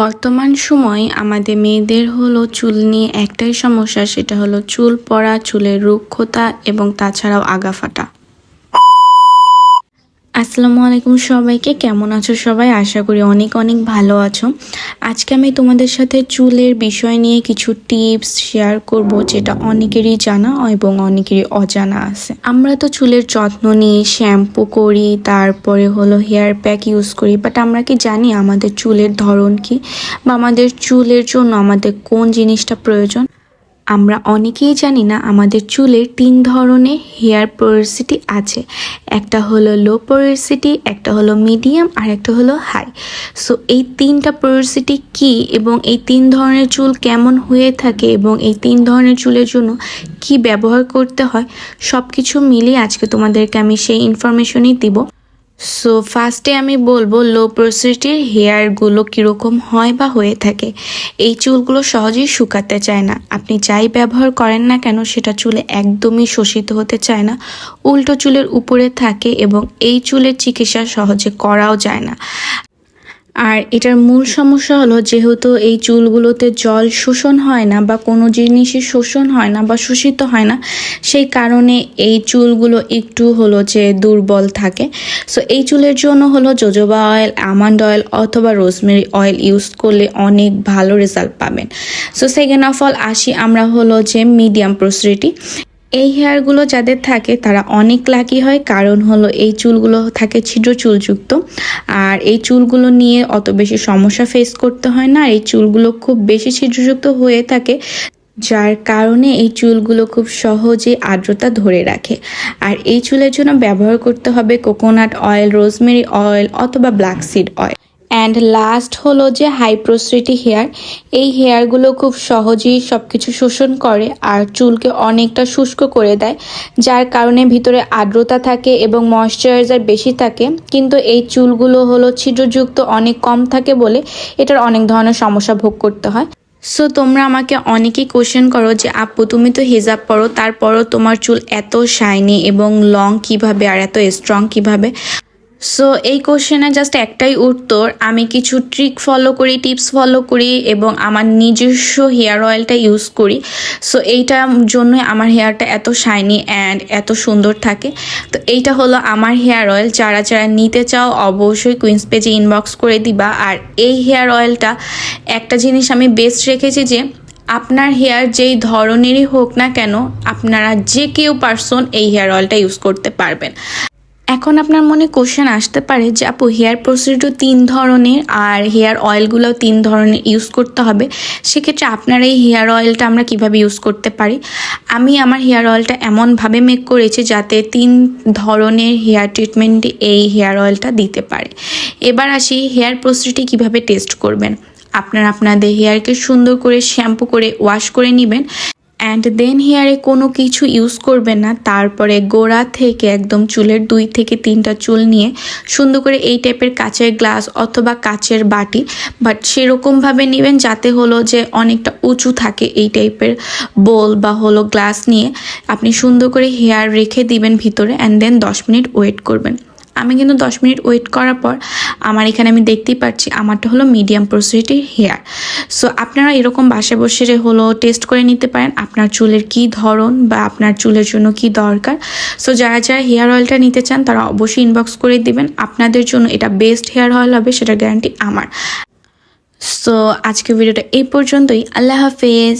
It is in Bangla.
বর্তমান সময়ে আমাদের মেয়েদের হলো চুল নিয়ে একটাই সমস্যা, সেটা হলো চুল পড়া, চুলের রুক্ষতা এবং তাছাড়াও আগা ফাটা। আসসালামু আলাইকুম সবাইকে, কেমন আছো সবাই? আশা করি অনেক অনেক ভালো আছো। আজকে আমি তোমাদের সাথে চুলের বিষয় নিয়ে কিছু টিপস শেয়ার করব, যেটা অনেকেরই জানা এবং অনেকেরই অজানা আছে। আমরা তো চুলের যত্ন নিই, শ্যাম্পু করি, তারপরে হলো হেয়ার প্যাক ইউজ করি, বাট আমরা কি জানি আমাদের চুলের ধরন কি বা আমাদের চুলের জন্য আমাদের কোন জিনিসটা প্রয়োজন? আমরা অনেকেই জানি না আমাদের চুলের 3 ধরনের হেয়ার পোরোসিটি আছে। একটা হলো লো পোরোসিটি, একটা হলো মিডিয়াম, আর একটা হলো হাই। সো এই 3টা পোরোসিটি কি এবং এই 3 ধরনের চুল কেমন হয়ে থাকে এবং এই 3 ধরনের চুলের জন্য কি ব্যবহার করতে হয়, সব কিছু মিলিয়ে আজকে তোমাদেরকে আমি সেই ইনফরমেশনই দিব। সো ফার্স্টে আমি বলবো লো পোরোসিটির হেয়ারগুলো কীরকম হয় বা হয়ে থাকে। এই চুলগুলো সহজেই শুকাতে চায় না, আপনি যাই ব্যবহার করেন না কেন সেটা চুলে একদমই শোষিত হতে চায় না, উল্টো চুলের উপরে থাকে এবং এই চুলের চিকিৎসা সহজে করাও যায় না। আর এটার মূল সমস্যা হলো, যেহেতু এই চুলগুলোতে জল শোষণ হয় না বা কোনো জিনিসই শোষণ হয় না বা শোষিত হয় না, সেই কারণে এই চুলগুলো একটু হলো যে দুর্বল থাকে। সো এই চুলের জন্য হলো জোজোবা অয়েল, আমন্ড অয়েল অথবা রোজমেরি অয়েল ইউজ করলে অনেক ভালো রেজাল্ট পাবেন। সো সেকেন্ড অফ অল আসি আমরা হলো যে মিডিয়াম পোরোসিটি। এই হেয়ারগুলো যাদের থাকে তারা অনেক লাকি হয়, কারণ হলো এই চুলগুলো থাকে ছিদ্র চুলযুক্ত, আর এই চুলগুলো নিয়ে অত বেশি সমস্যা ফেস করতে হয় না। এই চুলগুলো খুব বেশি ছিদ্রযুক্ত হয়ে থাকে, যার কারণে এই চুলগুলো খুব সহজে আর্দ্রতা ধরে রাখে। আর এই চুলের জন্য ব্যবহার করতে হবে কোকোনাট অয়েল, রোজমেরি অয়েল অথবা black seed oil. And last হলো যে হাই পোরোসিটি হেয়ার। এই হেয়ারগুলো খুব সহজেই সব কিছু শোষণ করে আর চুলকে অনেকটা শুষ্ক করে দেয়, যার কারণে ভিতরে আর্দ্রতা থাকে এবং ময়শ্চারাইজার বেশি থাকে, কিন্তু এই চুলগুলো হলো ছিদ্রযুক্ত অনেক কম থাকে বলে এটার অনেক ধরনের সমস্যা ভোগ করতে হয়। সো তোমরা আমাকে অনেকেই কোশ্চেন করো যে আপু তুমি তো হিজাব পরো, তারপরও তোমার চুল এত শাইনি এবং লং কিভাবে আর এত স্ট্রং কিভাবে? সো এই কোশ্চেনে জাস্ট একটাই উত্তর, আমি কিছু ট্রিক ফলো করি, টিপস ফলো করি এবং আমার নিজস্ব হেয়ার অয়েলটা ইউজ করি। সো এইটার জন্যই আমার হেয়ারটা এত শাইনি অ্যান্ড এত সুন্দর থাকে। তো এইটা হলো আমার হেয়ার অয়েল, যারা যারা নিতে চাও অবশ্যই কুইন্স পেজে ইনবক্স করে দিবা। আর এই হেয়ার অয়েলটা একটা জিনিস আমি বেস্ট রেখেছি, যে আপনার হেয়ার যেই ধরনেরই হোক না কেন, আপনারা যে কেউ পারসন এই হেয়ার অয়েলটা ইউজ করতে পারবেন। এখন আপনার মনে কোশ্চেন আসতে পারে যে আপু হেয়ার প্রসিডিউর 3 ধরনের আর হেয়ার অয়েলগুলোও 3 ধরনের ইউজ করতে হবে, সেক্ষেত্রে আপনার এই হেয়ার অয়েলটা আমরা কিভাবে ইউজ করতে পারি? আমি আমার হেয়ার অয়েলটা এমনভাবে মেক করেছি যাতে 3 ধরনের হেয়ার ট্রিটমেন্ট এই হেয়ার অয়েলটা দিতে পারে। এবার আসি হেয়ার প্রসিডিউর কিভাবে টেস্ট করবেন। আপনারা আপনাদের হেয়ারকে সুন্দর করে শ্যাম্পু করে ওয়াশ করে নেবেন, অ্যান্ড দেন হেয়ারে কোনো কিছু ইউজ করবেন না। তারপরে গোড়া থেকে একদম চুলের 2 থেকে 3টা চুল নিয়ে সুন্দর করে এই টাইপের কাচের গ্লাস অথবা কাচের বাটি, বাট সেরকমভাবে নেবেন যাতে হলো যে অনেকটা উঁচু থাকে, এই টাইপের বোল বা হলো গ্লাস নিয়ে আপনি সুন্দর করে হেয়ার রেখে দিবেন ভিতরে, অ্যান্ড দেন 10 মিনিট ওয়েট করবেন। আমি কিন্তু 10 মিনিট ওয়েট করার পর আমার এখানে আমি দেখতেই পাচ্ছি আমারটা হলো মিডিয়াম পোরোসিটির হেয়ার। সো আপনারা এরকম বাসায় বসে হলো টেস্ট করে নিতে পারেন আপনার চুলের কি ধরন বা আপনার চুলের জন্য কি দরকার। সো যারা যারা হেয়ার অয়েলটা নিতে চান তারা অবশ্যই ইনবক্স করে দিবেন, আপনাদের জন্য এটা বেস্ট হেয়ার অয়েল হবে, সেটা গ্যারান্টি আমার। সো আজকের ভিডিওটা এই পর্যন্তই। আল্লাহ হাফেজ।